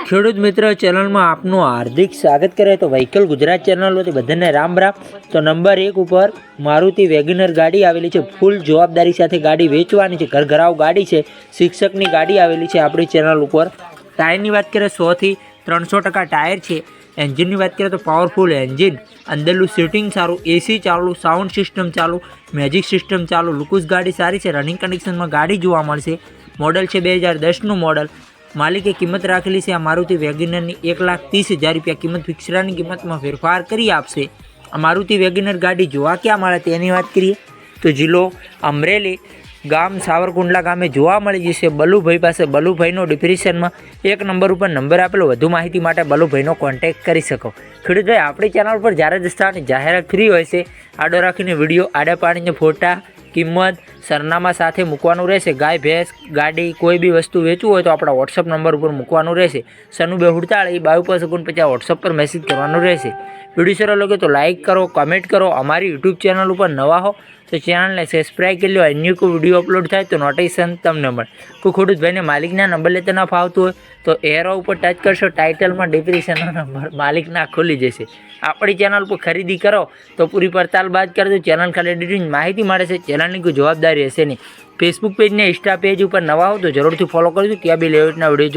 ખેડૂત મિત્ર ચેનલમાં આપનું હાર્દિક સ્વાગત કરે તો વ્હીકલ ગુજરાત ચેનલ વતી બધાને રામ રામ। તો નંબર 1 ઉપર મારુતિ વેગનર ગાડી આવેલી છે, ફૂલ જવાબદારી સાથે ગાડી વેચવાની છે, ઘરઘરાવ ગાડી છે, શિક્ષકની ગાડી આવેલી છે આપણી ચેનલ ઉપર। ટાયરની વાત કરીએ 100 થી 300% ટાયર છે। એન્જિનની વાત કરીએ તો પાવરફુલ એન્જિન, અંદરનું સીટિંગ સારું, એસી ચાલુ, સાઉન્ડ સિસ્ટમ ચાલુ, મેજિક સિસ્ટમ ચાલુ, લુકસ ગાડી સારી છે, રનિંગ કન્ડિશનમાં ગાડી જોવા મળશે। મોડલ છે 2010નું મોડલ। માલિકે કિંમત રાખેલી છે આ મારુતિ વેગનરની 1,30,000 રૂપિયા કિંમત, ફિક્સરાની કિંમતમાં ફેરફાર કરી આપશે। આ મારુતિ વેગનર ગાડી જોવા ક્યાં મળે તેની વાત કરીએ તો જિલ્લો અમરેલી, ગામ સાવરકુંડલા ગામે જોવા મળી જશે બલુભાઈ પાસે। બલુભાઈનો ડિસ્ક્રિપ્શનમાં 1 નંબર ઉપર નંબર આપેલો, વધુ માહિતી માટે બલુભાઈનો કોન્ટેક્ટ કરી શકો। ખેડૂતોએ આપણી ચેનલ પર જ્યારે દસ્તાની જાહેરાત ફ્રી હોય છે, આડો રાખીને વિડીયો, આડા પાડીને ફોટા, કિંમત, સરનામા સાથે મૂકવાનું રહેશે। ગાય ભેંસ ગાડી કોઈ બી વસ્તુ વેચવું હોય તો આપણા વોટ્સઅપ નંબર ઉપર મૂકવાનું રહેશે। 9248 વોટ્સઅપ પર મેસેજ કરવાનું રહેશે। વિડીયો સારો લાગે તો લાઇક કરો, કમેન્ટ કરો। અમારી યુટ્યુબ ચેનલ ઉપર નવા હો તો ચેનલને સબસ્ક્રાઈબ કરી લો, અન્ય કોઈ વિડીયો અપલોડ થાય તો નોટિફિકેશન તમને મળે। કોઈ ખેડૂત ભાઈને માલિકના નંબર લેતા ન ફાવતું હોય તો એરો ઉપર ટચ કરશો, ટાઇટલમાં ડિસ્ક્રિપ્શનનો નંબર માલિકના ખુલી જશે। આપણી ચેનલ પર ખરીદી કરો તો પૂરી પડતાલ બાદ કરજો, ચેનલ ખાલી એડિટિંગ માહિતી મળે છે, ચેનલની કોઈ જવાબદારી રહેશે નહીં। ફેસબુક પેજ ને ઇન્સ્ટા પેજ ઉપર નવા હો તો જરૂરથી ફોલો કરજો, ત્યાં બી લેવટના વિડીયો